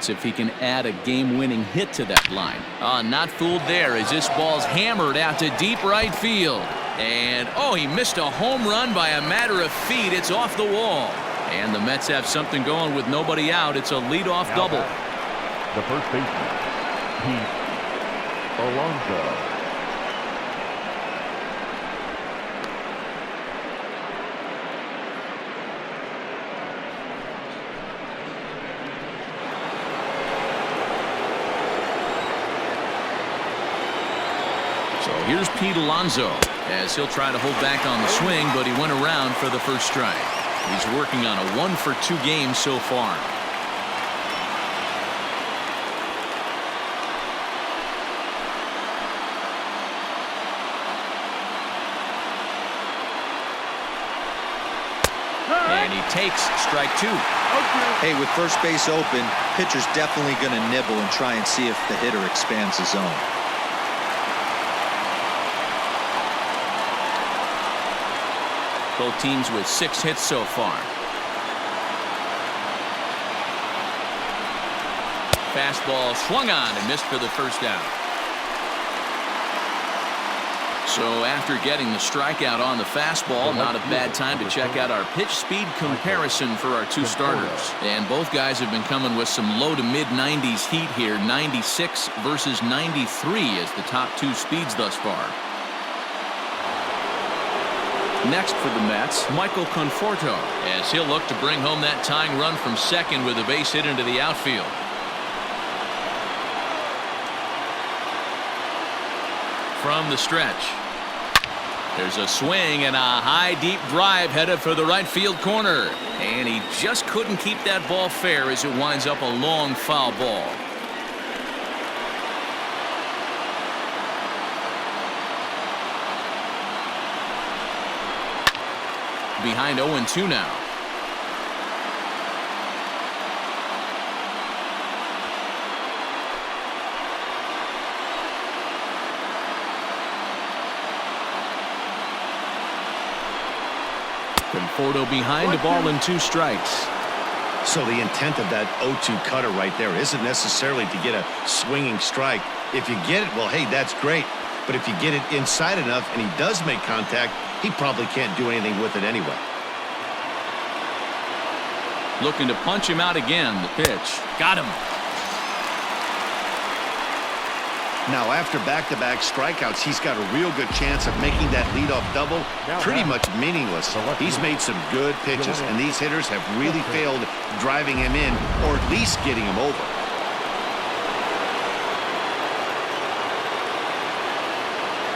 if he can add a game-winning hit to that line. Not fooled there as this ball's hammered out to deep right field. And, he missed a home run by a matter of feet. It's off the wall. And the Mets have something going with nobody out. It's a leadoff double. The first baseman, Pete Alonso. So here's Pete Alonso as he'll try to hold back on the swing, but he went around for the first strike. He's working on a 1-for-2 game so far. And he takes strike 2. Hey, with first base open, pitcher's definitely going to nibble and try and see if the hitter expands the zone. Both teams with 6 hits so far. Fastball swung on and missed for the first out. So after getting the strikeout on the fastball, not a bad time to check out our pitch speed comparison for our two starters. And both guys have been coming with some low to mid 90s heat here. 96 versus 93 is the top 2 speeds thus far. Next for the Mets, Michael Conforto, as he'll look to bring home that tying run from second with a base hit into the outfield. From the stretch, there's a swing and a high deep drive headed for the right field corner, and he just couldn't keep that ball fair as it winds up a long foul ball. Behind 0-2 now. Conforto behind, a ball and 2 strikes. So the intent of that 0-2 cutter right there isn't necessarily to get a swinging strike. If you get it, well, hey, that's great. But if you get it inside enough and he does make contact, he probably can't do anything with it anyway. Looking to punch him out again. The pitch. Got him. Now, after back-to-back strikeouts, he's got a real good chance of making that leadoff double pretty much meaningless. He's made some good pitches, and these hitters have really failed driving him in or at least getting him over.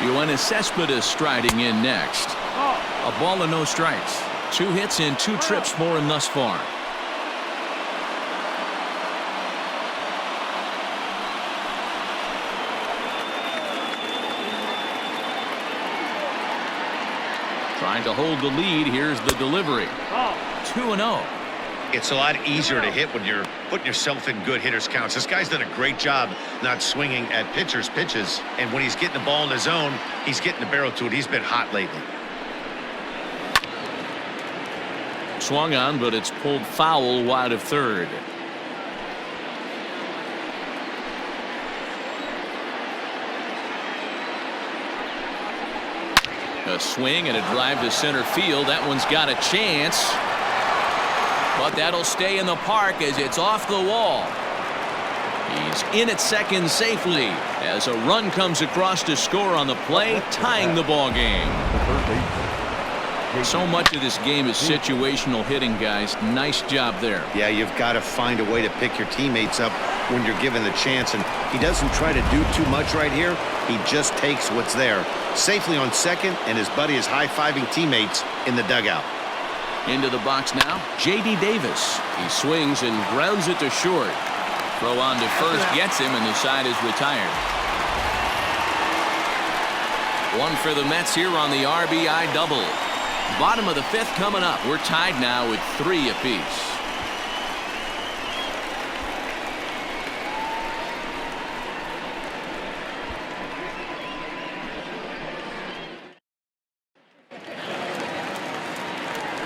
Yoenis Cespedes striding in next. A ball and no strikes. 2 hits and 2 trips for him thus far. Trying to hold the lead. Here's the delivery. 2-0. It's a lot easier to hit when you're putting yourself in good hitters' counts. This guy's done a great job not swinging at pitchers' pitches. And when he's getting the ball in the zone, he's getting the barrel to it. He's been hot lately. Swung on, but it's pulled foul wide of third. A swing and a drive to center field. That one's got a chance. But that'll stay in the park as it's off the wall. He's in at second safely as a run comes across to score on the play, tying the ball game. So much of this game is situational hitting, guys. Nice job there. Yeah, you've got to find a way to pick your teammates up when you're given the chance. And he doesn't try to do too much right here. He just takes what's there. Safely on second, and his buddy is high-fiving teammates in the dugout. Into the box now, J.D. Davis. He swings and grounds it to short. Throw on to first gets him, and the side is retired. One for the Mets here on the RBI double. Bottom of the 5th coming up. We're tied now with 3 apiece.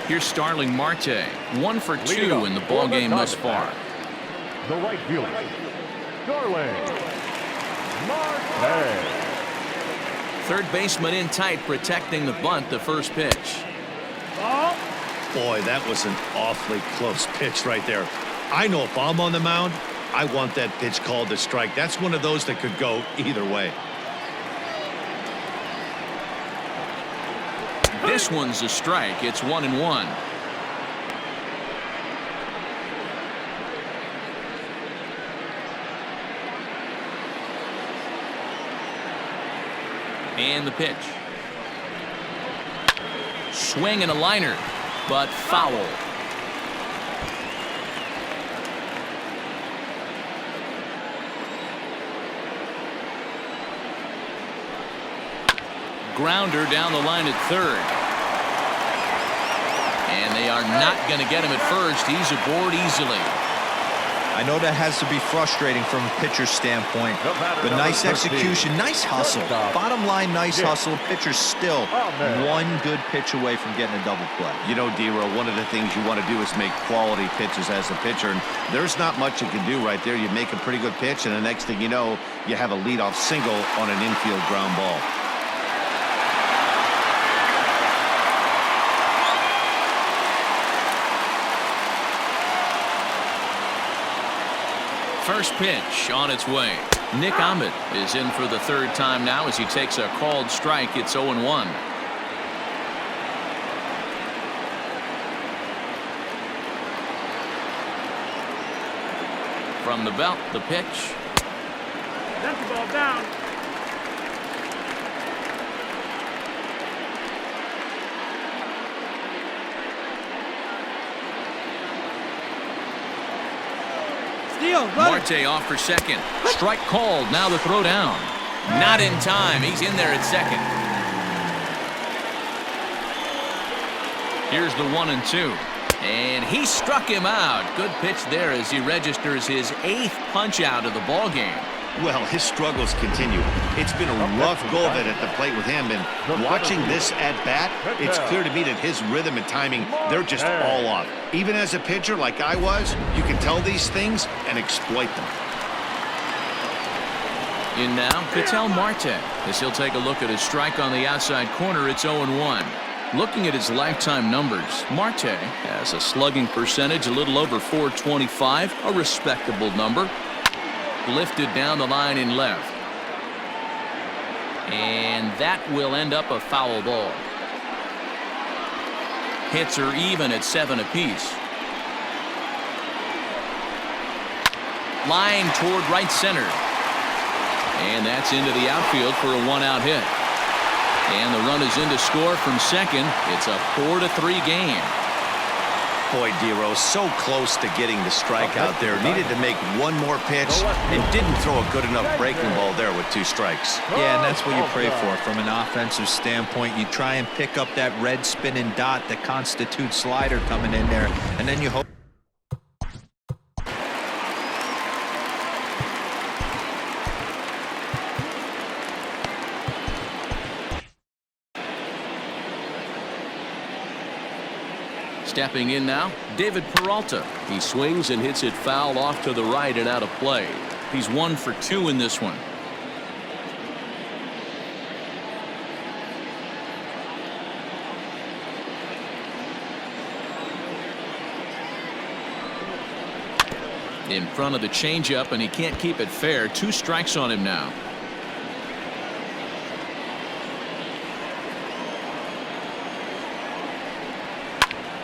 Here's Starling Marte, 1 for 2 in the ball game thus far. The right fielder, Darling Marte. Third baseman in tight, protecting the bunt, the first pitch. Boy, that was an awfully close pitch right there. I know if I'm on the mound, I want that pitch called a strike. That's one of those that could go either way. This one's a strike. It's 1-1. And the pitch. Swing and a liner, but foul. Grounder down the line at third. And they are not going to get him at first. He's aboard easily. I know that has to be frustrating from a pitcher's standpoint, but nice execution, nice hustle. Bottom line, nice hustle. Pitcher's still one good pitch away from getting a double play. You know, D-Roll, one of the things you want to do is make quality pitches as a pitcher, and there's not much you can do right there. You make a pretty good pitch, and the next thing you know, you have a leadoff single on an infield ground ball. First pitch on its way. Nick Ahmed is in for the third time now as he takes a called strike. It's 0-1. From the belt, the pitch. That's the ball down. Marte off for second. Strike called. Now the throw down. Not in time. He's in there at second. Here's the 1-2. And he struck him out. Good pitch there as he registers his 8th punch out of the ball game. Well, his struggles continue. It's been a rough go of it at the plate with him, and watching this at-bat, it's clear to me that his rhythm and timing, they're just all off. Even as a pitcher like I was, you can tell these things and exploit them. In now, Pete Marte, as he'll take a look at his strike on the outside corner. It's 0-1. Looking at his lifetime numbers, Marte has a slugging percentage a little over .425, a respectable number. Lifted down the line in left. And that will end up a foul ball. Hits are even at 7 apiece. Line toward right center. And that's into the outfield for a 1-out hit. And the run is in to score from second. It's a 4-3 game. Boy, D-Rose, so close to getting the strike out there. Needed to make one more pitch and didn't throw a good enough breaking ball there with 2 strikes. Yeah, and that's what you pray for from an offensive standpoint. You try and pick up that red spinning dot that constitutes slider coming in there, and then you hope. Stepping in now, David Peralta. He swings and hits it foul off to the right and out of play. He's 1 for 2 in this one. In front of the changeup, and he can't keep it fair. 2 strikes on him now.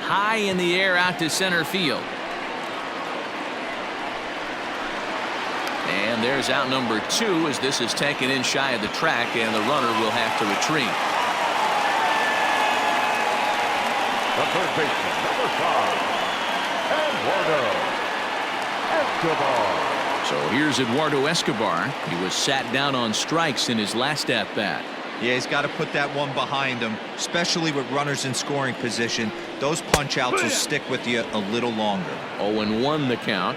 High in the air out to center field. And there's out number 2 as this is taken in shy of the track, and the runner will have to retreat. The third baseman, number 5, Eduardo Escobar. So here's Eduardo Escobar. He was sat down on strikes in his last at-bat. Yeah, he's got to put that one behind him, especially with runners in scoring position. Those punch-outs will stick with you a little longer. 0-1 the count.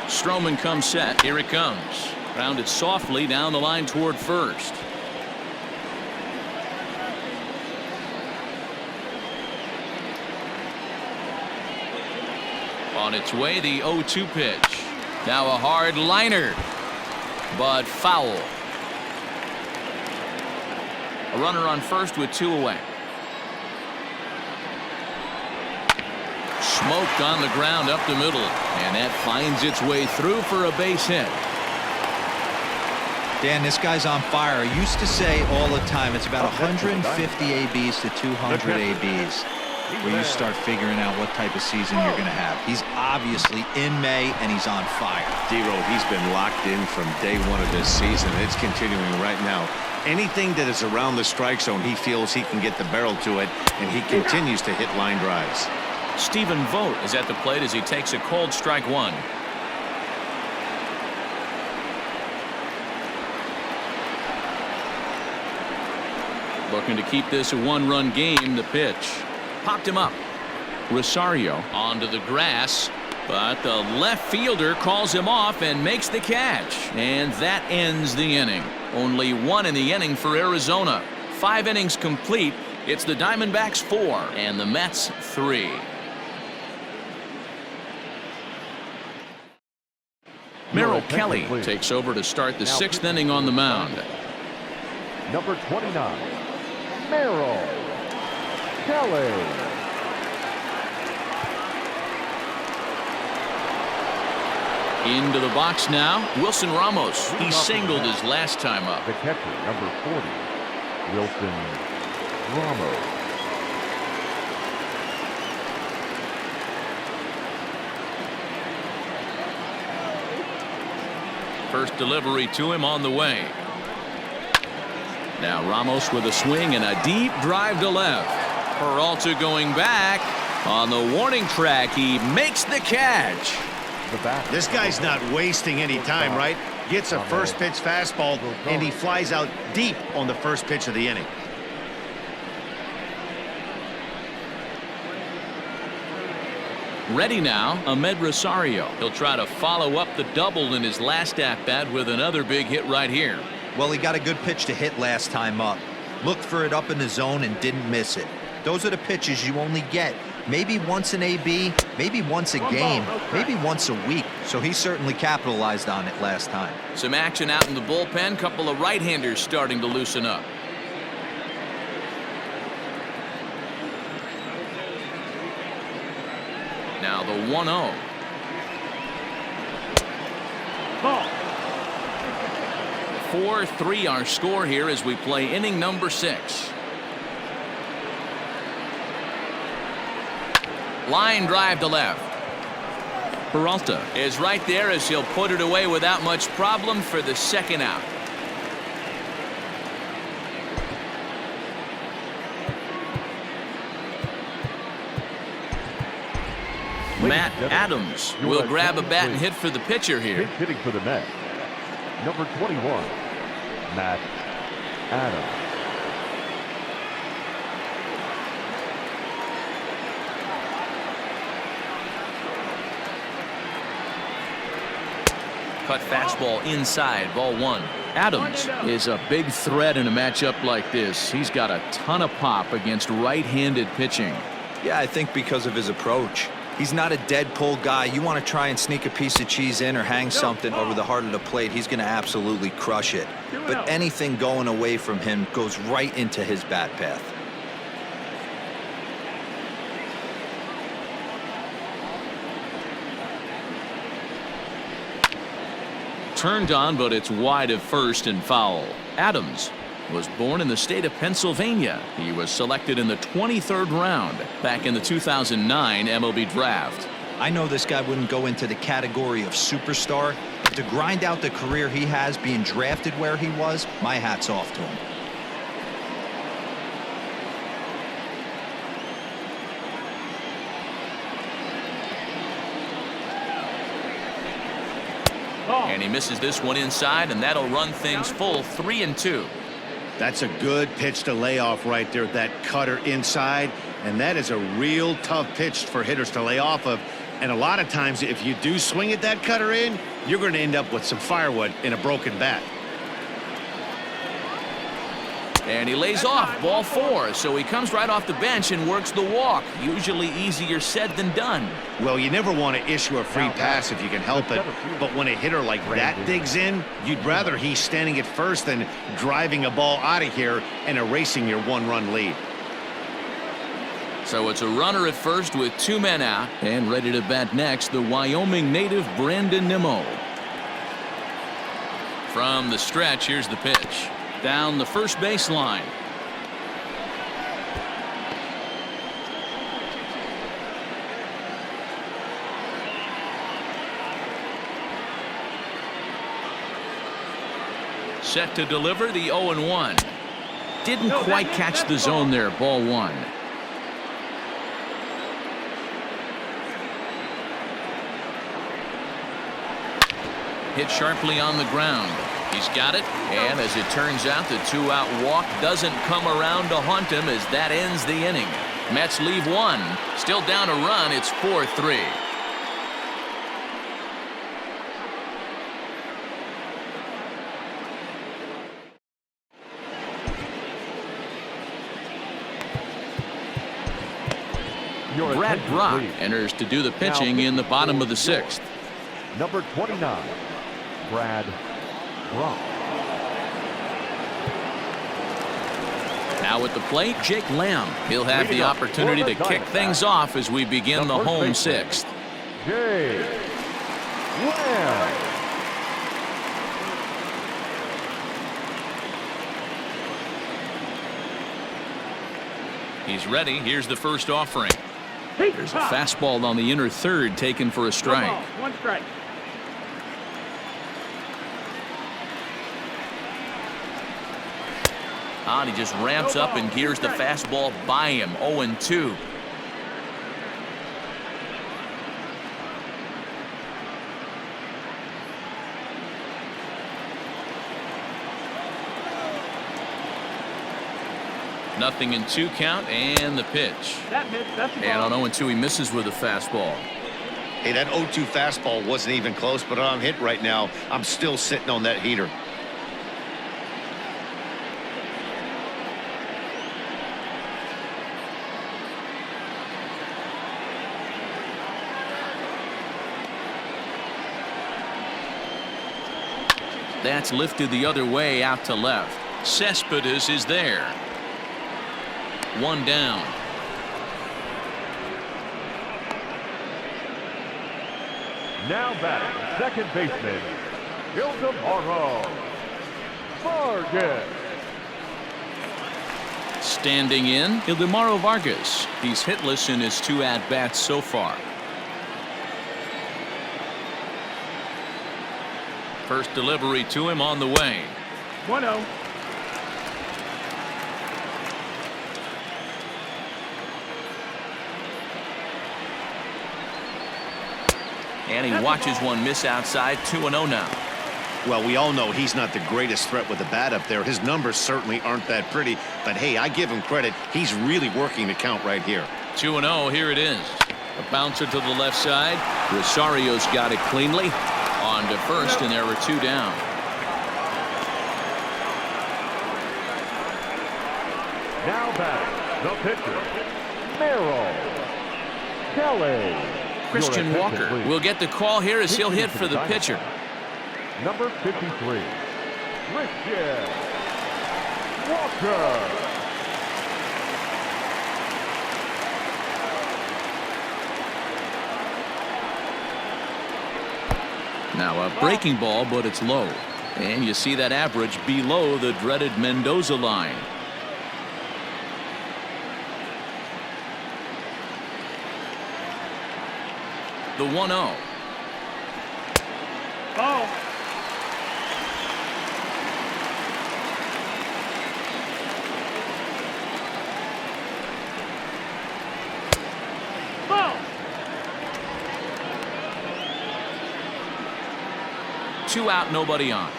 Stroman comes set. Here it comes. Grounded softly down the line toward first. On its way, the 0-2 pitch. Now a hard liner, but foul. A runner on first with 2 away. Smoked on the ground up the middle, and that finds its way through for a base hit. Dan, this guy's on fire. I used to say all the time it's about 150 ABs to 200 ABs where you start figuring out what type of season you're going to have. He's obviously in May, and he's on fire. D-Roll, he's been locked in from day one of this season. It's continuing right now. Anything that is around the strike zone, he feels he can get the barrel to it, and he continues to hit line drives. Stephen Vogt is at the plate as he takes a cold strike 1. Looking to keep this a 1-run game. The pitch popped him up. Rosario onto the grass, but the left fielder calls him off and makes the catch, and that ends the inning. Only 1 in the inning for Arizona. 5 innings complete. It's the Diamondbacks 4 and the Mets 3. Merrill Kelly takes over to start the 6th inning on the mound. Number 29, Merrill Kelly. Into the box now, Wilson Ramos. He singled his last time up. The catcher, number 40, Wilson Ramos. First delivery to him on the way. Now Ramos with a swing and a deep drive to left. Peralta going back on the warning track. He makes the catch. This guy's not wasting any time, right? Gets a first pitch fastball, and he flies out deep on the first pitch of the inning. Ready now, Ahmed Rosario. He'll try to follow up the double in his last at-bat with another big hit right here. Well, he got a good pitch to hit last time up. Looked for it up in the zone and didn't miss it. Those are the pitches you only get maybe once an AB, maybe once a game, maybe once a week. So he certainly capitalized on it last time. Some action out in the bullpen. Couple of right-handers starting to loosen up. Now the 1-0. Ball. 4-3 our score here as we play inning number 6. Line drive to left. Peralta is right there as he'll put it away without much problem for the 2nd out. Matt Adams will grab a bat and hit for the pitcher here. Hitting for the Mets, number 21, Matt Adams. Cut fastball inside, ball 1. Adams is a big threat in a matchup like this. He's got a ton of pop against right-handed pitching. Yeah, I think because of his approach. He's not a dead pull guy. You want to try and sneak a piece of cheese in or hang something over the heart of the plate, he's going to absolutely crush it. But anything going away from him goes right into his bat path. Turned on, but it's wide of first and foul. Adams was born in the state of Pennsylvania. He was selected in the 23rd round back in the 2009 MLB draft. I know this guy wouldn't go into the category of superstar, but to grind out the career he has being drafted where he was, my hat's off to him. And he misses this one inside, and that'll run things full 3-2. That's a good pitch to lay off right there, that cutter inside, and that is a real tough pitch for hitters to lay off of. And a lot of times if you do swing at that cutter in, you're going to end up with some firewood in a broken bat. And he lays off ball 4, so he comes right off the bench and works the walk. Usually easier said than done. Well, you never want to issue a free pass if you can help it, but when a hitter like that digs in, you'd rather he's standing at first than driving a ball out of here and erasing your 1-run lead. So it's a runner at first with 2 men out, and ready to bat next, the Wyoming native Brandon Nimmo. From the stretch, here's the pitch. Down the first baseline. Set to deliver the 0-1. Didn't quite catch the zone there, ball 1. Hit sharply on the ground. He's got it, and as it turns out, the 2-out walk doesn't come around to haunt him as that ends the inning. Mets leave 1. Still down a run. It's 4-3. Brad Brock enters to do the pitching in the bottom of the 6th. Number 29, Brad Brock. Now at the plate, Jake Lamb. He'll have the opportunity to kick things off as we begin the home 6th. Jake Lamb. He's ready. Here's the first offering. There's a fastball on the inner 3rd taken for a strike. 1 strike. He just ramps up and gears the fastball by him. 0-2. Nothing in 2 count, and the pitch. And on 0-2, he misses with a fastball. Hey, that 0-2 fastball wasn't even close, but I'm hit right now. I'm still sitting on that heater. That's lifted the other way out to left. Cespedes is there. 1 down. Now batting, second baseman, Ildemaro Vargas. Standing in, Ildemaro Vargas. He's hitless in his 2 at-bats so far. First delivery to him on the way. 1-0. And he watches one miss outside. 2-0 now. Well, we all know he's not the greatest threat with the bat up there. His numbers certainly aren't that pretty, but hey, I give him credit. He's really working the count right here. 2-0. Here it is. A bouncer to the left side. Rosario's got it cleanly. On to first, and there were 2 down. Now batting, the pitcher, Merrill Kelly. Christian Walker will get the call here as he'll hit for the pitcher. Number 53, Christian Walker. Now a breaking ball, but it's low. And you see that average below the dreaded Mendoza line. The 1-0. Ball. Ball. 2 out, nobody on.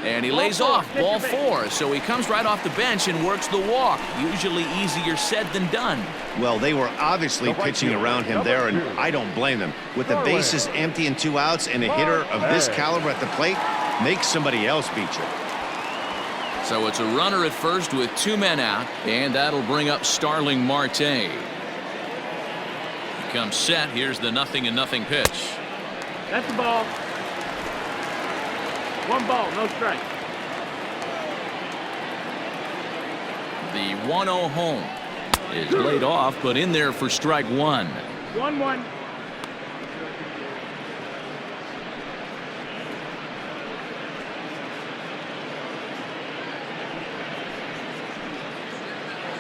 And he lays off ball 4, so he comes right off the bench and works the walk. Usually easier said than done. Well, they were obviously pitching around him there, and I don't blame them. With the bases empty and 2 outs and a hitter of this caliber at the plate, make somebody else beat you. So it's a runner at first with 2 men out, and that'll bring up Starling Marte. He comes set. Here's the 0-0 pitch. That's the ball. 1 ball, no strike. The 1-0 home is laid off, but in there for strike 1. 1-1.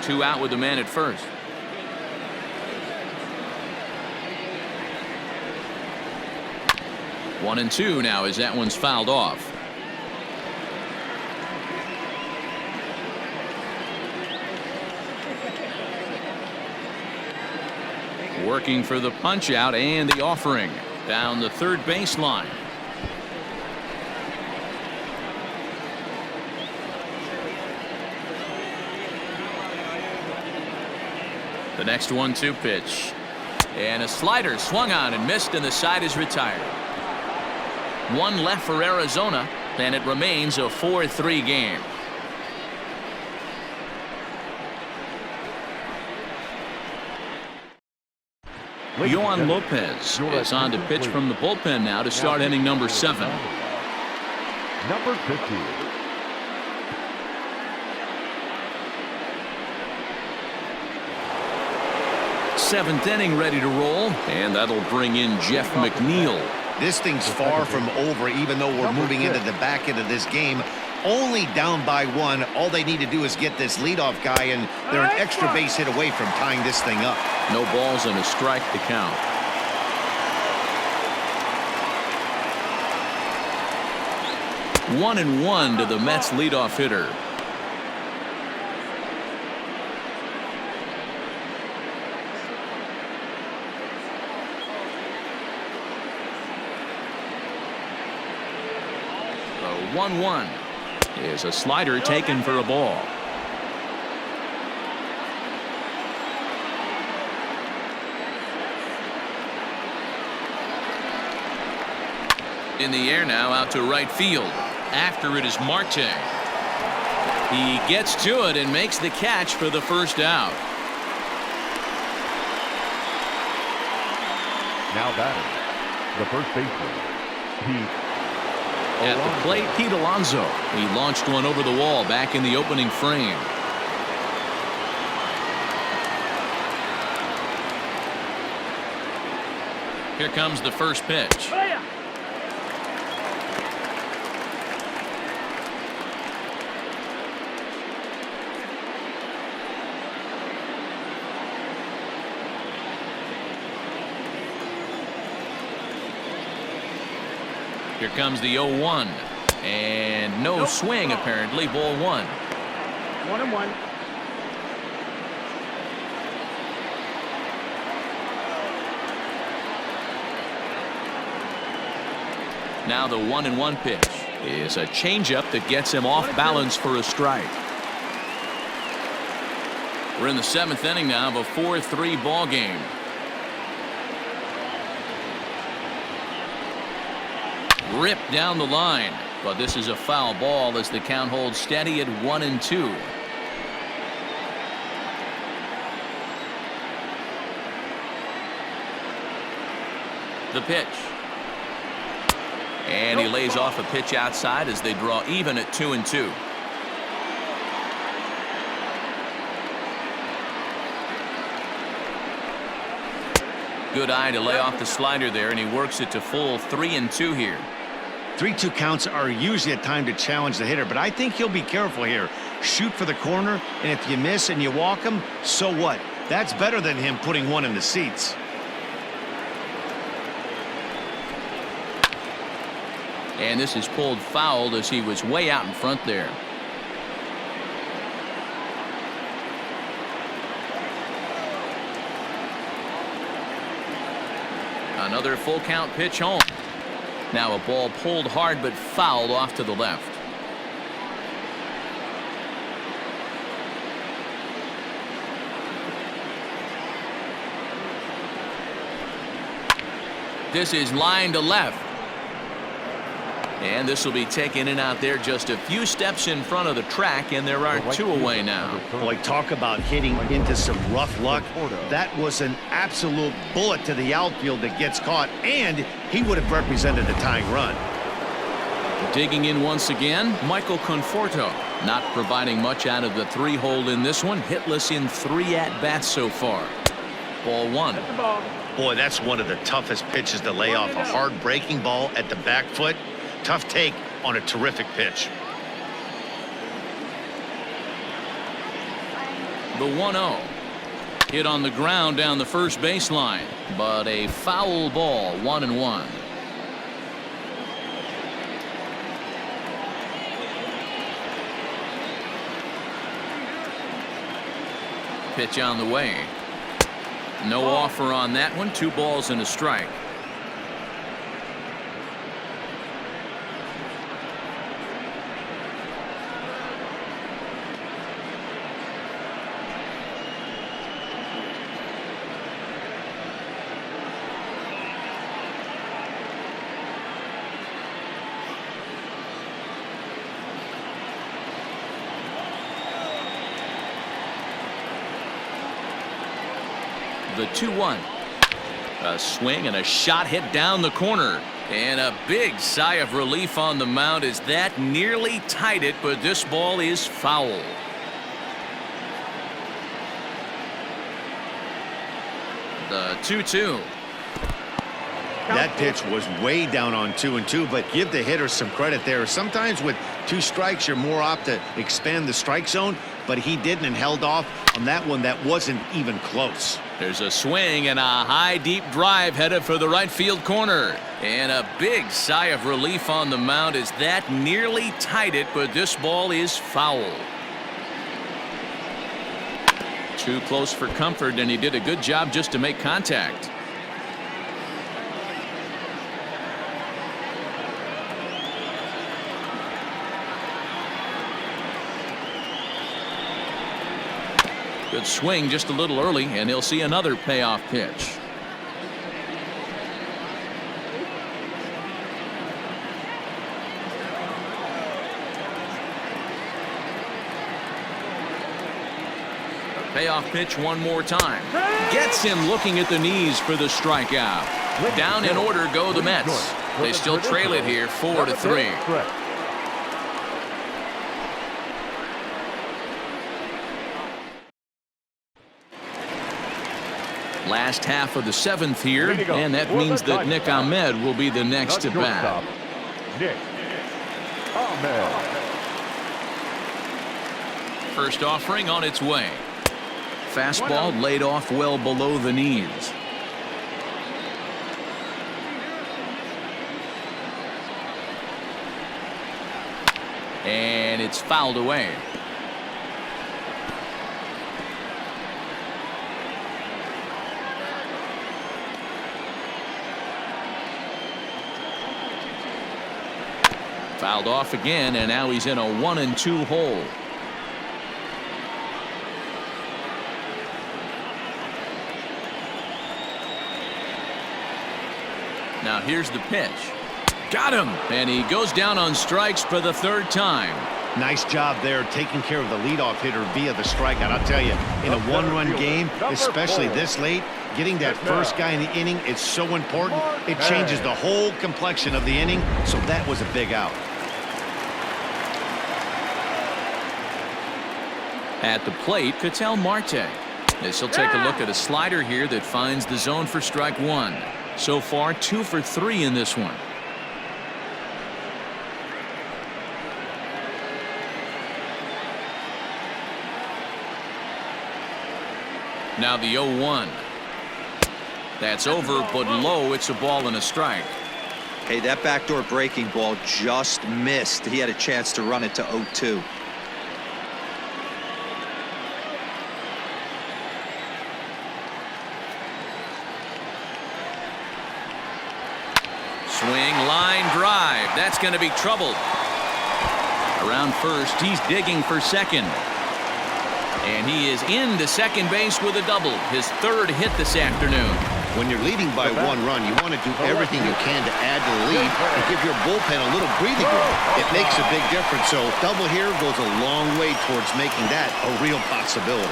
Two out with the man at first. One and 2 now as that one's fouled off. Working for the punch out and the offering down the third baseline. The next 1-2 pitch. And a slider swung on and missed, and the side is retired. 1 left for Arizona, and it remains a 4-3 game. Yohan Lopez is on to pitch from the bullpen now to start inning number 7. Number 50. Seventh inning ready to roll, and that'll bring in Jeff McNeil. This thing's far from over, even though we're moving into the back end of this game. Only down by 1. All they need to do is get this leadoff guy, and they're an extra base hit away from tying this thing up. No balls and a strike to count. One and 1 to the Mets leadoff hitter. The 1-1 is a slider taken for a ball. In the air now, out to right field. After it is Marte. He gets to it and makes the catch for the first out. Now batting, the first baseman, Pete At the plate, Pete Alonso. He launched one over the wall back in the opening frame. Here comes the first pitch. Here comes the 0-1, and no swing apparently. Ball 1. 1-1. Now the 1-1 pitch is a changeup that gets him off balance for a strike. We're in the 7th inning now of a 4-3 ball game. Ripped down the line, but this is a foul ball as the count holds steady at 1-2. The pitch, and he lays off a pitch outside as they draw even at 2-2. Good eye to lay off the slider there, and he works it to full 3-2 here. 3-2 counts are usually a time to challenge the hitter, but I think he'll be careful here. Shoot for the corner, and if you miss and you walk him, so what? That's better than him putting one in the seats. And this is pulled foul as he was way out in front there. Another full count pitch home. Now a ball pulled hard but fouled off to the left. This is line to left. And this will be taken in out there just a few steps in front of the track, and there are 2 away now. Boy, talk about hitting into some rough luck. That was an absolute bullet to the outfield that gets caught, and he would have represented a tying run. Digging in once again, Michael Conforto. Not providing much out of the 3-hole in this one. Hitless in 3 at-bats so far. Ball 1. That's the ball. Boy, that's one of the toughest pitches to lay off. A hard breaking ball at the back foot. Tough take on a terrific pitch. The 1-0. Hit on the ground down the first baseline, but a foul ball, 1-1. Pitch on the way. No offer on that one. 2 balls and a strike. The 2-1. A swing and a shot hit down the corner. And a big sigh of relief on the mound as that nearly tied it, but this ball is foul. The 2-2. That pitch was way down on 2-2, but give the hitter some credit there. Sometimes with 2 strikes, you're more apt to expand the strike zone, but he didn't and held off on that one that wasn't even close. There's a swing and a high deep drive headed for the right field corner. And a big sigh of relief on the mound as that nearly tied it, but this ball is foul. Too close for comfort, and he did a good job just to make contact. Good swing just a little early, and he'll see another payoff pitch. A payoff pitch one more time. Gets him looking at the knees for the strikeout. Down in order go the Mets. They still trail it here 4-3. Last half of the 7th here, and that means that Nick Ahmed will be the next at bat. Nick Ahmed. First offering on its way. Fastball laid off well below the knees. And it's fouled away. Fouled off again, and now he's in a 1-2 hole. Now here's the pitch. Got him, and he goes down on strikes for the 3rd time. Nice job there taking care of the leadoff hitter via the strikeout. I'll tell you, in a 1-run game, especially this late, getting that first guy in the inning is so important. It changes the whole complexion of the inning, so that was a big out. At the plate, Ketel Marte. This will take a look at a slider here that finds the zone for strike 1. So far, 2 for 3 in this one. Now the 0-1. That's over, but low. It's a ball and a strike. Hey, that backdoor breaking ball just missed. He had a chance to run it to 0-2. Swing, line drive. That's going to be trouble. Around first, he's digging for second. And he is into second base with a double, his third hit this afternoon. When you're leading by 1 run, you want to do everything you can to add to the lead and give your bullpen a little breathing room. It makes a big difference, so double here goes a long way towards making that a real possibility.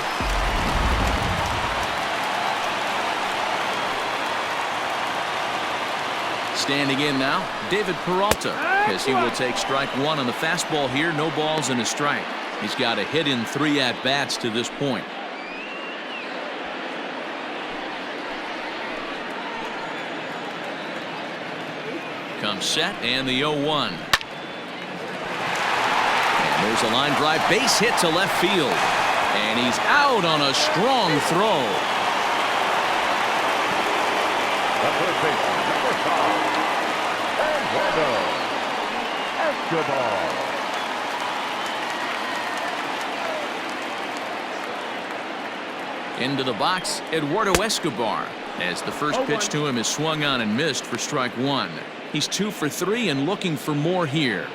Standing in now, David Peralta, as he will take strike 1 on the fastball here. No balls and a strike. He's got a hit in 3 at-bats to this point. Comes set and the 0-1. And there's a line drive, base hit to left field. And he's out on a strong throw. The third baseman, number 5, Eduardo Escobar. Into the box, Eduardo Escobar, as the first pitch to him is swung on and missed for strike 1. He's 2 for 3 and looking for more here.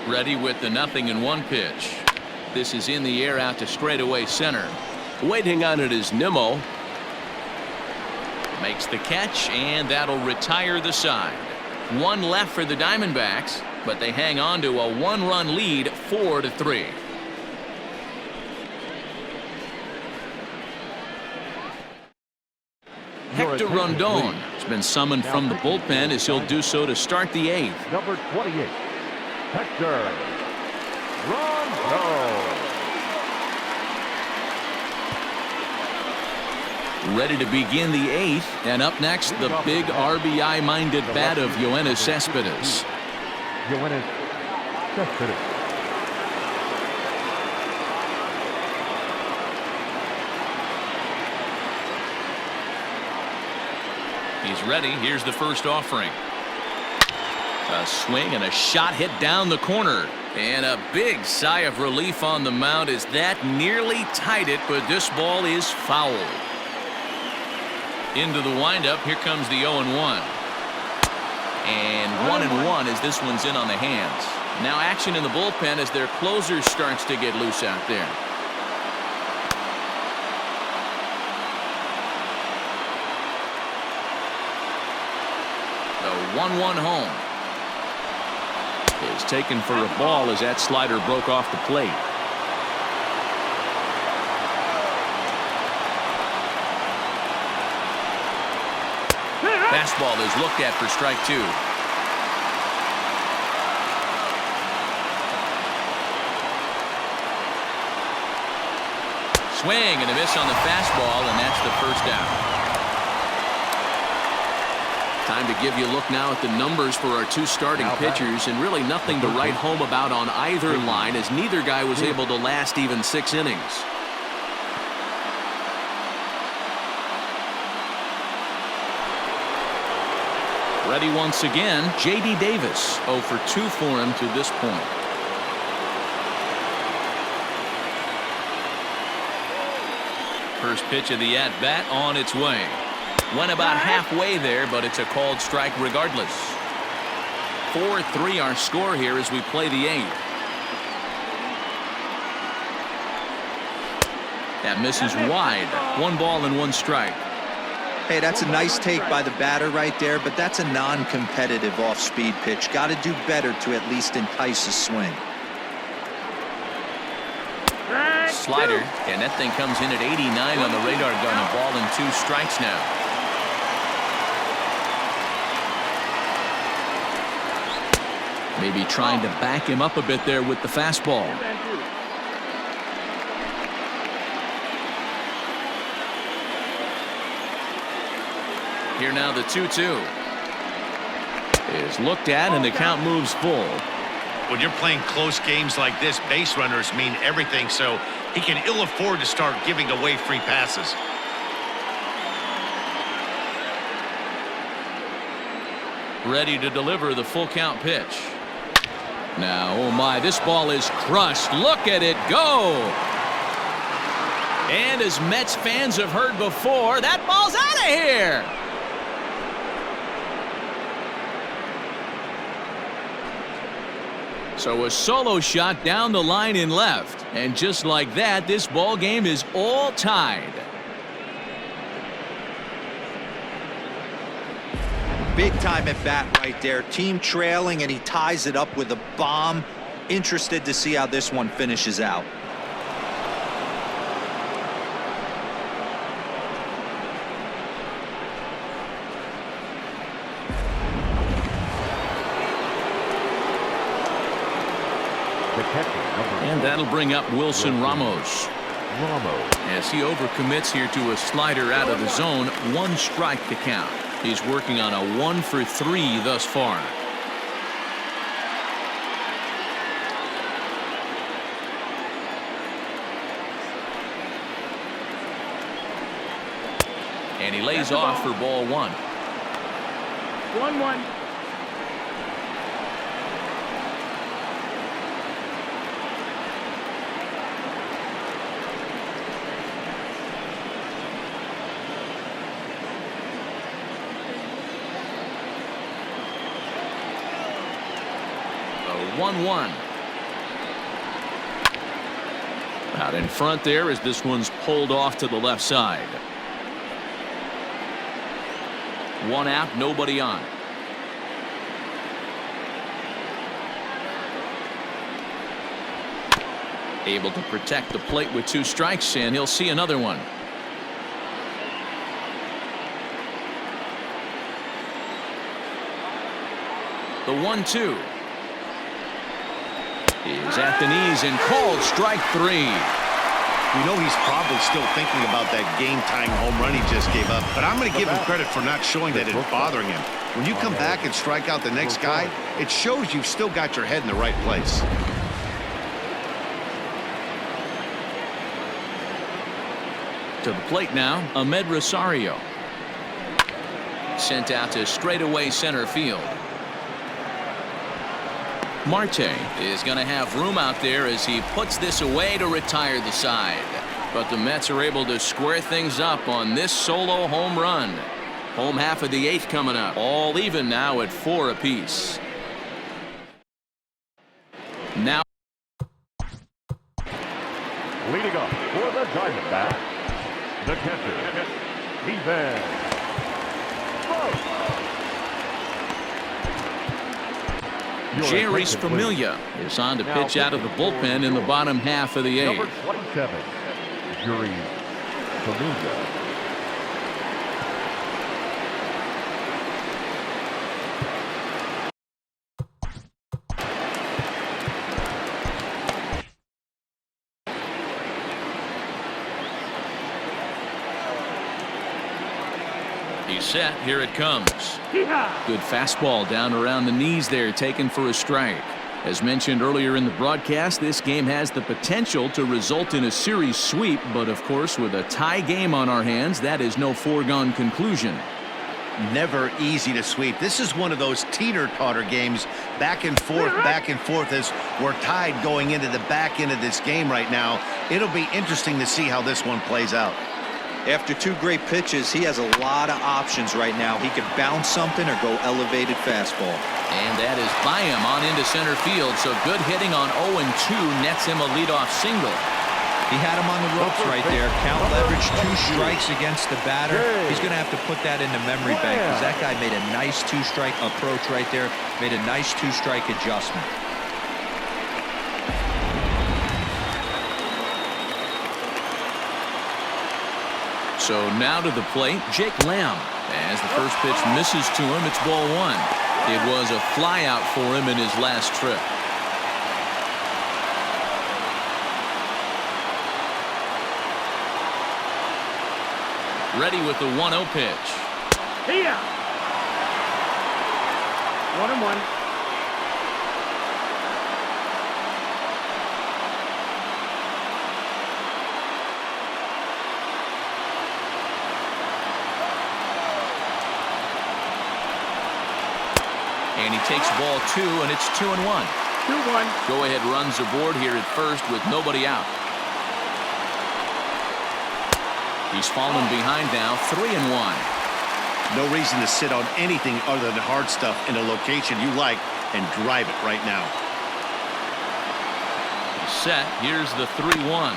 Ready with the 0-1 pitch. This is in the air out to straightaway center. Waiting on it is Nimmo. Makes the catch, and that'll retire the side. 1 left for the Diamondbacks, but they hang on to a 1-run lead, 4-3. Hector Rondon has been summoned from the bullpen as he'll do so to start the 8th. Number 28, Hector Rondon. Ready to begin the 8th, and up next, the big RBI-minded bat of Yoenis Cespedes. Yoenis Cespedes. He's ready. Here's the first offering. A swing and a shot hit down the corner. And a big sigh of relief on the mound as that nearly tied it, but this ball is foul. Into the windup, here comes the 0-1. And 1-1 as this one's in on the hands. Now action in the bullpen as their closer starts to get loose out there. The 1-1 home is taken for a ball as that slider broke off the plate. Fastball is looked at for strike 2. Swing and a miss on the fastball, and that's the first out. Time to give you a look now at the numbers for our 2 starting pitchers, and really nothing to write home about on either line, as neither guy was able to last even 6 innings. Ready once again, J.D. Davis, 0 for 2 for him to this point. First pitch of the at-bat on its way. Went about halfway there, but it's a called strike regardless. 4-3 our score here as we play the 8th. That misses wide. 1 ball and 1 strike. Hey, that's a nice take by the batter right there, but that's a non-competitive off-speed pitch. Got to do better to at least entice a swing. Slider, and that thing comes in at 89 on the radar gun. A ball and 2 strikes now. Maybe trying to back him up a bit there with the fastball. Here now the 2-2 is looked at, and the count moves full. When you're playing close games like this, base runners mean everything, so he can ill afford to start giving away free passes. Ready to deliver the full count pitch. Now, oh my, this ball is crushed. Look at it go. And as Mets fans have heard before, that ball's out of here. So a solo shot down the line in left. And just like that, this ball game is all tied. Big time at bat right there. Team trailing, and he ties it up with a bomb. Interested to see how this one finishes out. And that'll bring up Wilson Ramos. As he overcommits here to a slider out of the zone, 1 strike to count. He's working on a 1 for 3 thus far. And he lays off for ball 1. 1-1. A 1-1. Out in front there as this one's pulled off to the left side. 1 out, nobody on. Able to protect the plate with 2 strikes, and he'll see another one. The 1-2 is at the knees and called strike 3. You know he's probably still thinking about that game-tying home run he just gave up, but I'm going to give him credit for not showing that it's bothering him. When you come back and strike out the next guy, it shows you've still got your head in the right place. To the plate now, Ahmed Rosario. Sent out to straightaway center field. Marte is going to have room out there as he puts this away to retire the side. But the Mets are able to square things up on this solo home run. Home half of the 8th coming up. All even now at 4 apiece. Now Leading up for the Diamondbacks, the catcher, Steven. Jerry's Familia is on to pitch out of the bullpen in the bottom half of the 8th. Number 27, Jerry Familia. He's set. Here it comes. Good fastball down around the knees there, taken for a strike. As mentioned earlier in the broadcast, this game has the potential to result in a series sweep, but of course with a tie game on our hands, that is no foregone conclusion. Never easy to sweep. This is one of those teeter-totter games, back and forth as we're tied going into the back end of this game right now. It'll be interesting to see how this one plays out. After 2 great pitches, he has a lot of options right now. He could bounce something or go elevated fastball. And that is by him on into center field. So good hitting on 0-2 nets him a leadoff single. He had him on the ropes right there. Count leverage, 2 strikes against the batter. He's going to have to put that into memory bank because that guy made a nice 2-strike approach right there. Made a nice 2-strike adjustment. So now to the plate, Jake Lamb. As the first pitch misses to him, it's ball 1. It was a fly out for him in his last trip. Ready with the 1-0 pitch. Here. 1-1. And he takes ball 2, and it's 2-1. 2-1. Go ahead runs aboard here at first with nobody out. He's fallen behind now, 3-1. No reason to sit on anything other than hard stuff in a location you like and drive it right now. Set. Here's the 3-1.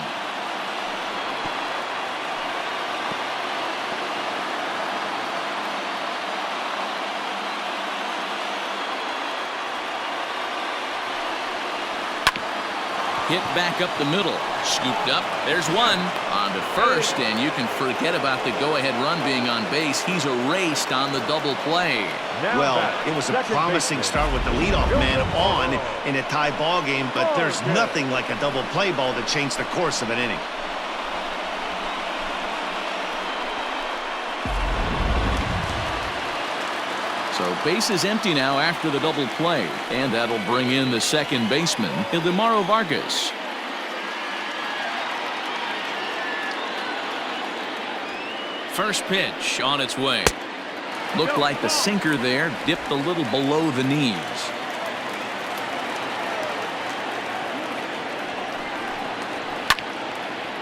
Hit back up the middle. Scooped up. There's one. On to first, and you can forget about the go-ahead run being on base. He's erased on the double play. Well, it was a promising start with the leadoff man on in a tie ball game, but there's nothing like a double play ball to change the course of an inning. So base is empty now after the double play, and that'll bring in the second baseman, Ildemaro Vargas. First pitch on its way. Looked like the sinker there dipped a little below the knees.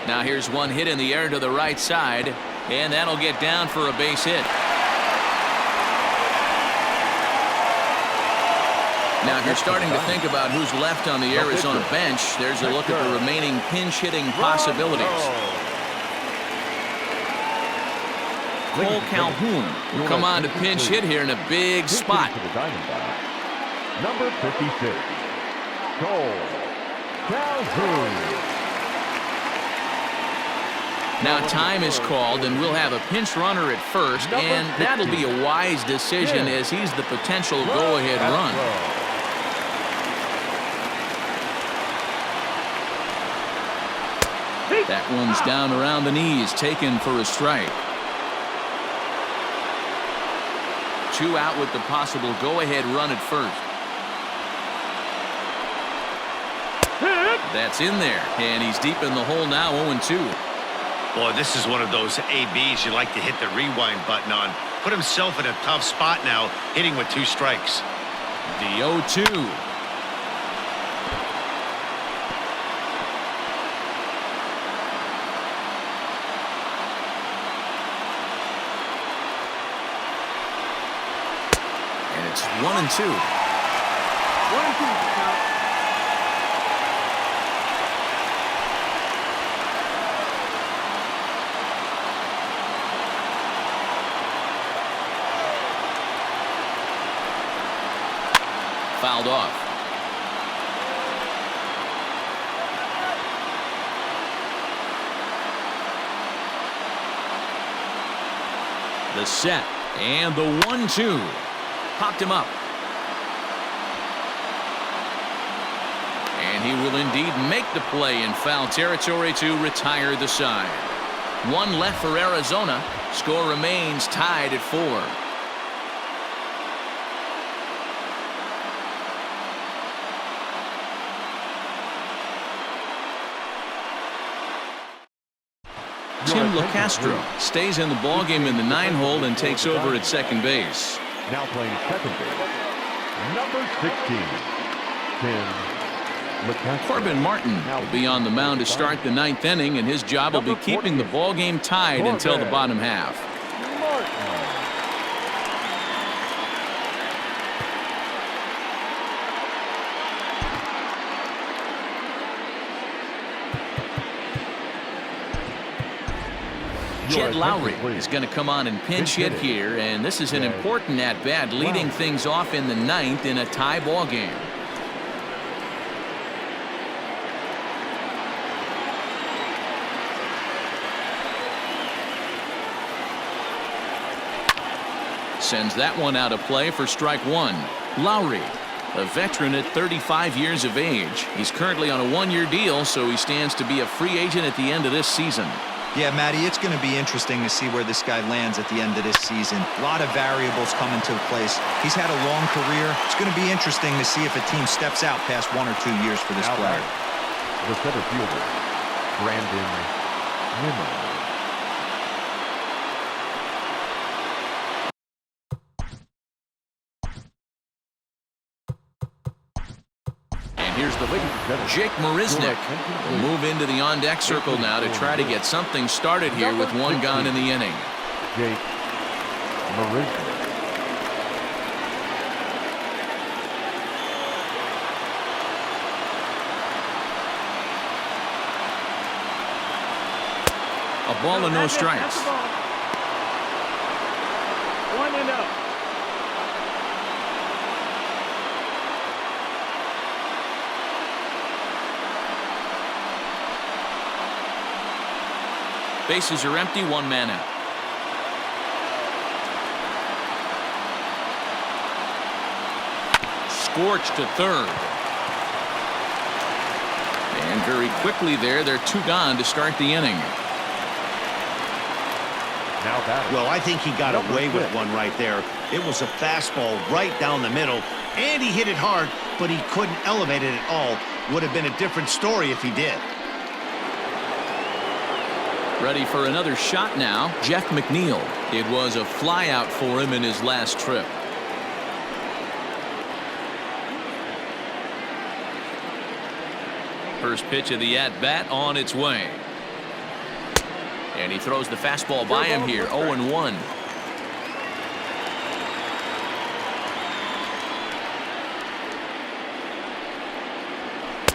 Now here's one hit in the air to the right side, and that'll get down for a base hit. Now, if you're starting to think about who's left on the Arizona bench, there's a look at the remaining pinch-hitting possibilities. Cole Calhoun will come on to pinch hit here in a big spot. Number 56, Cole Calhoun. Now time is called, and we'll have a pinch runner at first, and that'll be a wise decision as he's the potential go-ahead run. That one's down around the knees, taken for a strike. 2 out with the possible go-ahead run at first. That's in there, and he's deep in the hole now, 0-2. Boy, this is one of those ABs you like to hit the rewind button on. Put himself in a tough spot now, hitting with 2 strikes. The 0-2. And it's 1-2. 1-2 count. Fouled off. The set and the 1-2. Popped him up. And he will indeed make the play in foul territory to retire the side. 1 left for Arizona. Score remains tied at 4. Tim LaCastro stays in the ballgame in the 9-hole and takes over at second base. Now playing second base, number 16, Tim LaCastro. Corbin Martin will be on the mound to start the 9th inning, and his job will be keeping the ballgame tied until the bottom half. Jed Lowry is going to come on and pinch hit here, and this is an important at-bat, leading things off in the 9th in a tie ball game. Sends that one out of play for strike 1. Lowry, a veteran at 35 years of age. He's currently on a 1-year deal, so he stands to be a free agent at the end of this season. Yeah, Matty, it's going to be interesting to see where this guy lands at the end of this season. A lot of variables come into place. He's had a long career. It's going to be interesting to see if a team steps out past 1 or 2 years for this player. The center fielder, Brandon Nimmo. Here's the Jake Marisnick will move into the on-deck circle now to try to get something started here with 1 gone in the inning. Jake Marisnick. A ball and no That's it. strikes. That's the ball. 1-0. Bases are empty, one man out. Scorched to third. And very quickly there, they're 2 gone to start the inning. Now batting. Well, I think he got Number away with 6. one right there. It was a fastball right down the middle, and he hit it hard, but he couldn't elevate it at all. Would have been a different story if he did. Ready for another shot now, Jeff McNeil. It was a flyout for him in his last trip. First pitch of the at-bat on its way. And he throws the fastball by him here, 0-1.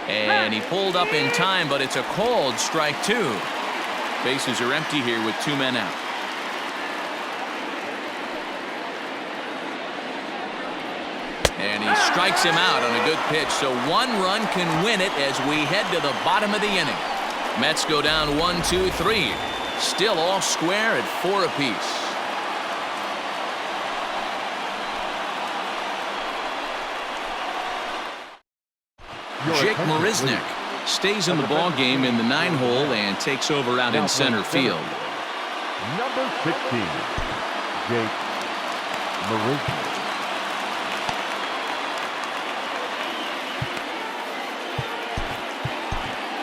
And he pulled up in time, but it's a called strike 2. Bases are empty here with 2 men out. And he strikes him out on a good pitch, so 1 run can win it as we head to the bottom of the inning. Mets go down 1-2-3. Still all square at 4 apiece. Jake Marisnick stays in the ball game in the 9-hole and takes over out in center field. Number 16, Jake Marisnick.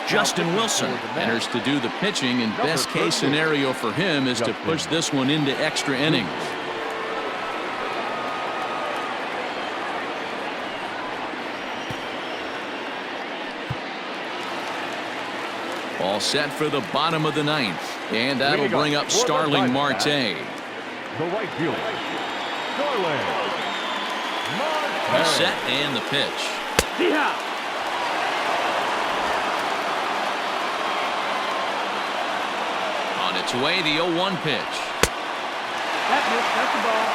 Justin Wilson enters to do the pitching, and best case scenario for him is to push this one into extra innings. All set for the bottom of the 9th, and that'll bring up Starling Marte. The right fielder, Starling Marte. The set and the pitch. Yeah. On its way, the 0-1 pitch. That's the ball.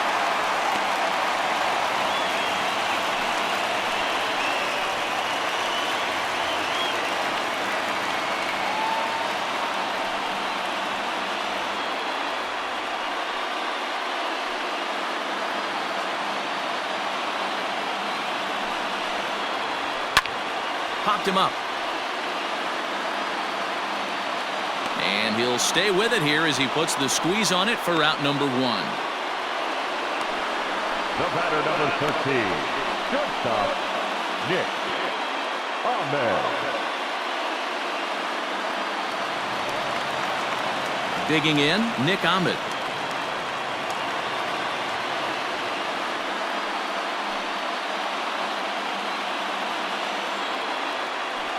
Popped him up. And he'll stay with it here as he puts the squeeze on it for out number 1. The batter, number 13, shortstop, Nick Ahmed. Digging in, Nick Ahmed.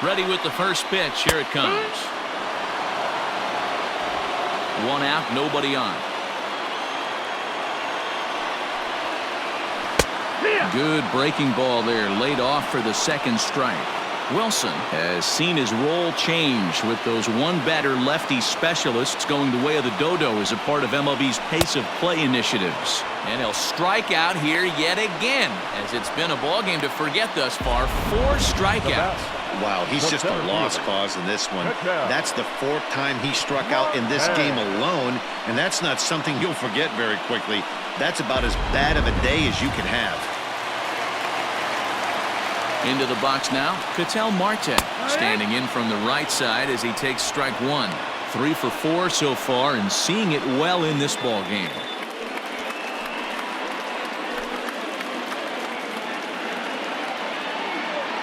Ready with the first pitch. Here it comes. 1 out, nobody on. Good breaking ball there, laid off for the 2nd strike. Wilson has seen his role change with those 1-batter lefty specialists going the way of the dodo as a part of MLB's pace of play initiatives. And he'll strike out here yet again, as it's been a ball game to forget thus far. 4 strikeouts. Wow, he's just a lost cause in this one. That's the 4th time he struck out in this game alone, and that's not something you'll forget very quickly. That's about as bad of a day as you can have. Into the box now, Ketel Marte standing in from the right side as he takes strike 1. 3 for 4 so far and seeing it well in this ball game.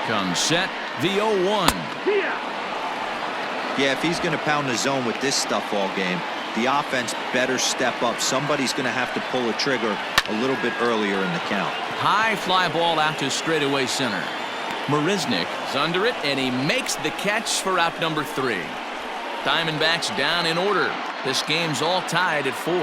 Comes set, the 0-1. Yeah, if he's going to pound the zone with this stuff all game, the offense better step up. Somebody's going to have to pull a trigger a little bit earlier in the count. High fly ball out to straightaway center. Marisnick is under it, and he makes the catch for out number 3. Diamondbacks down in order. This game's all tied at 4.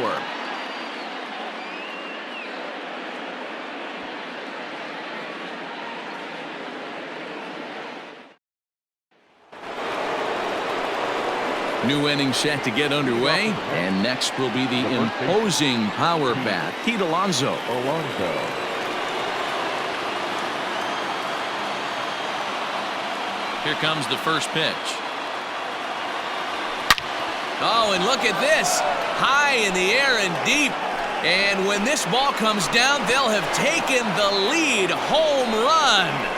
New inning set to get underway, and next will be the imposing power bat, Pete Alonso. Here comes the first pitch. Oh, and look at this. High in the air and deep. And when this ball comes down, they'll have taken the lead. Home run.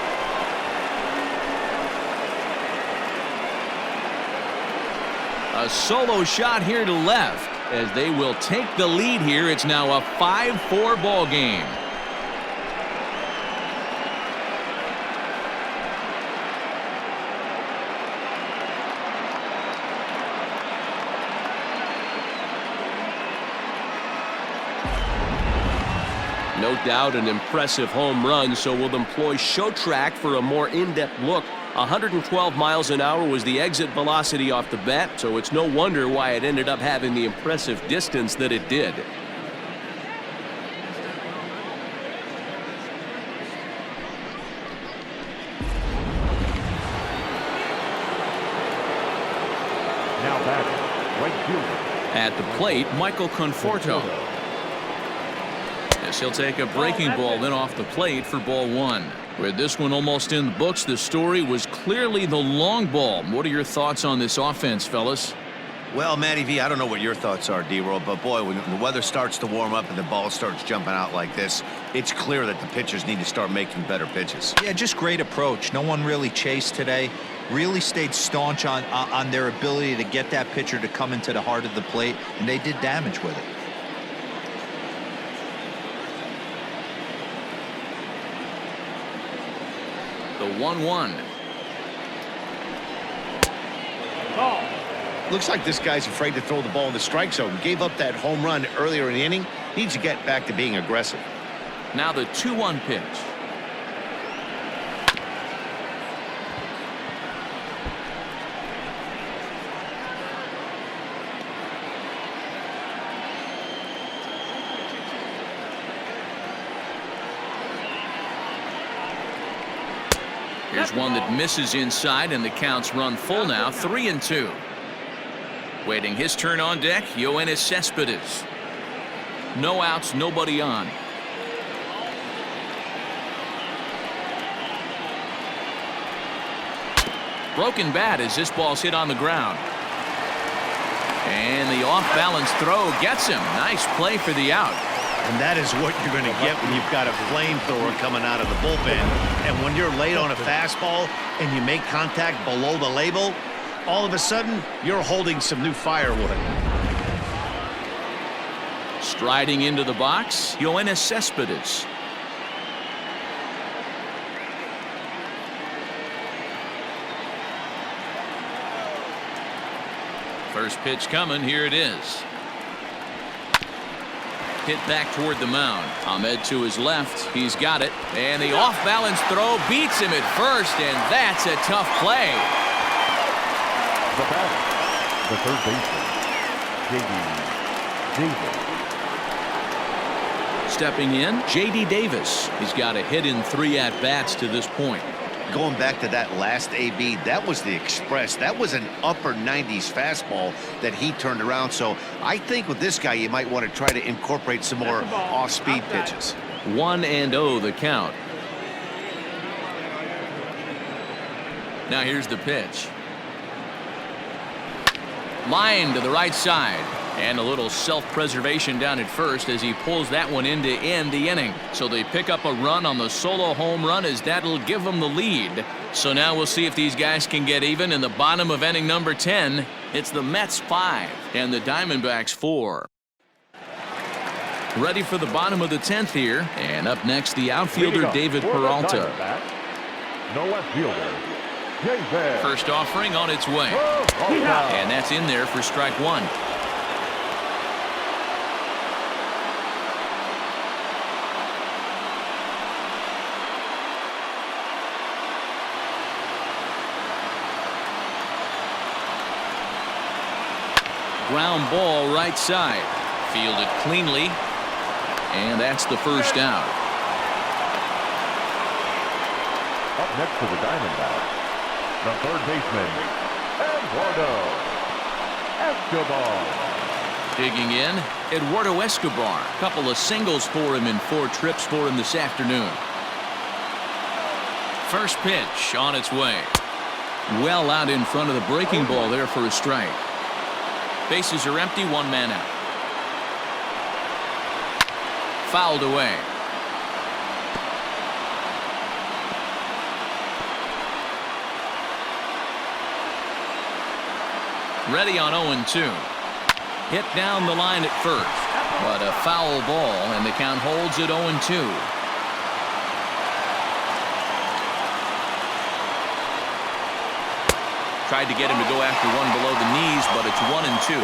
A solo shot here to left as they will take the lead here. It's now a 5-4 ball game. No doubt an impressive home run, so we'll employ show track for a more in-depth look. 112 miles an hour was the exit velocity off the bat, so it's no wonder why it ended up having the impressive distance that it did. Now batting, right fielder. At the plate, Michael Conforto. Yes, he'll take a breaking ball in off the plate for ball one. With this one almost in the books, the story was clearly the long ball. What are your thoughts on this offense, fellas? Well, Matty V, I don't know what your thoughts are, D-Roll, but boy, when the weather starts to warm up and the ball starts jumping out like this, it's clear that the pitchers need to start making better pitches. Yeah, just great approach. No one really chased today. Really stayed staunch on their ability to get that pitcher to come into the heart of the plate, and they did damage with it. The 1-1. Ball. Looks like this guy's afraid to throw the ball in the strike zone. Gave up that home run earlier in the inning. Needs to get back to being aggressive. Now the 2-1 pitch. Here's one that misses inside, and the count's run full now, 3-2. Waiting his turn on deck, Yoenis Cespedes. No outs, nobody on. Broken bat as this ball's hit on the ground. And the off-balance throw gets him. Nice play for the out. And that is what you're going to get when you've got a flamethrower coming out of the bullpen. And when you're late on a fastball and you make contact below the label, all of a sudden, you're holding some new firewood. Striding into the box, Yoenis Cespedes. First pitch coming, here it is. Hit back toward the mound. Ahmed to his left. He's got it. And the off-balance throw beats him at first, and that's a tough play. The batter, the third baseman, J.D. Davis. Stepping in, J.D. Davis. He's got a hit in 3 at-bats to this point. Going back to that last AB, that was the express. That was an upper 90s fastball that he turned around. So I think with this guy, you might want to try to incorporate some more off-speed pitches. 1-0 the count. Now here's the pitch. Line to the right side. And a little self-preservation down at first as he pulls that one in to end the inning. So they pick up a run on the solo home run as that'll give them the lead. So now we'll see if these guys can get even in the bottom of inning number 10. It's the Mets 5 and the Diamondbacks 4. Ready for the bottom of the 10th here. And up next, the outfielder David Peralta. No left fielder, David. First offering on its way. And that's in there for strike one. Ground ball right side. Fielded cleanly. And that's the first out. Up next for the Diamondbacks, the third baseman, Eduardo. Escobar. Digging in, Eduardo Escobar. Couple of singles for him in 4 trips for him this afternoon. First pitch on its way. Well out in front of the breaking ball there for a strike. Bases are empty, 1 man out. Fouled away. Ready on 0-2. Hit down the line at first, but a foul ball, and the count holds at 0-2. Tried to get him to go after one below the knees, but it's 1-2.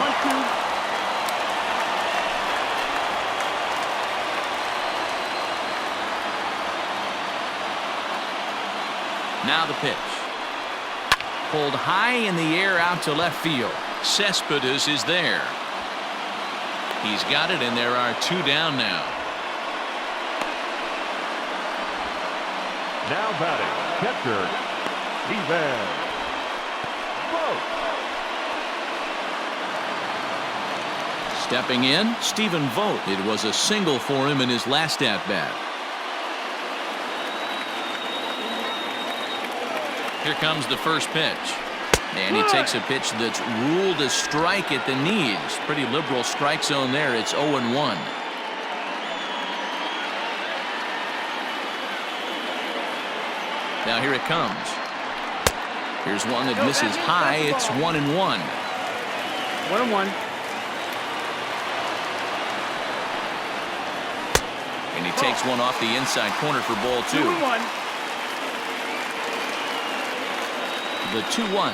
Now the pitch. Pulled high in the air out to left field. Cespedes is there. He's got it, and there are 2 down now. Now batting, catcher, Steven Vogt. Stepping in, Stephen Vogt. It was a single for him in his last at-bat. Here comes the first pitch. And he takes a pitch that's ruled a strike at the knees. Pretty liberal strike zone there. It's 0-1. Now here it comes. Here's one that misses high. It's 1-1. 1-1. And he takes one off the inside corner for ball 2. 2-1. The 2-1.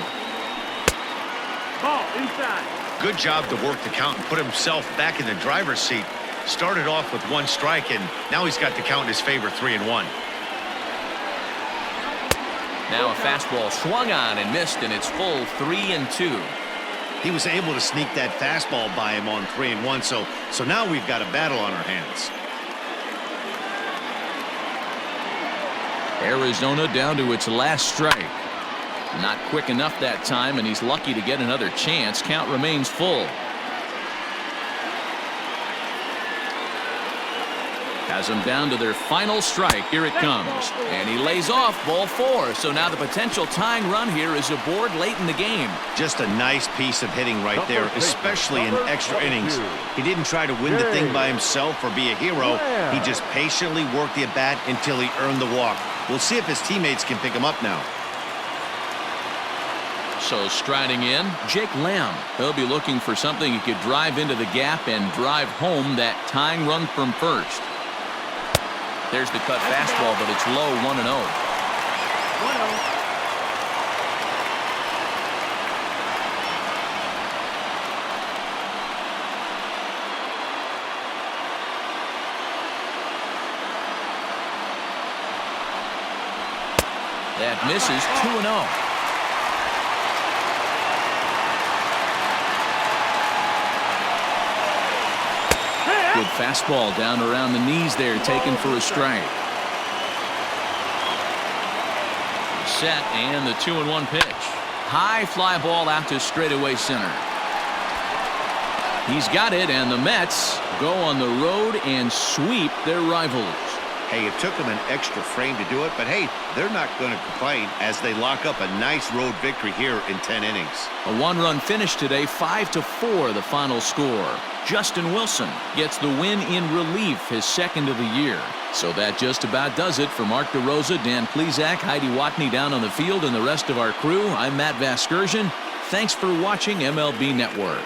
Ball inside. Good job to work the count and put himself back in the driver's seat. Started off with 1 strike, and now he's got the count in his favor, 3-1. Now a fastball swung on and missed, and it's full 3-2. He was able to sneak that fastball by him on 3-1, so now we've got a battle on our hands. Arizona down to its last strike. Not quick enough that time, and he's lucky to get another chance. Count remains full. Has them down to their final strike. Here it comes. And he lays off ball 4. So now the potential tying run here is aboard late in the game. Just a nice piece of hitting right there, especially in extra innings. He didn't try to win the thing by himself or be a hero. He just patiently worked the at-bat until he earned the walk. We'll see if his teammates can pick him up now. So striding in, Jake Lamb. He'll be looking for something he could drive into the gap and drive home that tying run from first. There's the cut fastball, but it's low, 1-0. 1-0. That misses, 2-0. Good fastball down around the knees there, taken for a strike. Set, and the 2-1 pitch. High fly ball out to straightaway center. He's got it, and the Mets go on the road and sweep their rivals. Hey, it took them an extra frame to do it, but hey, they're not going to complain as they lock up a nice road victory here in 10 innings. A 1-run finish today, 5-4 the final score. Justin Wilson gets the win in relief, his 2nd of the year. So that just about does it for Mark DeRosa, Dan Plesac, Heidi Watney down on the field, and the rest of our crew. I'm Matt Vasgersian. Thanks for watching MLB Network.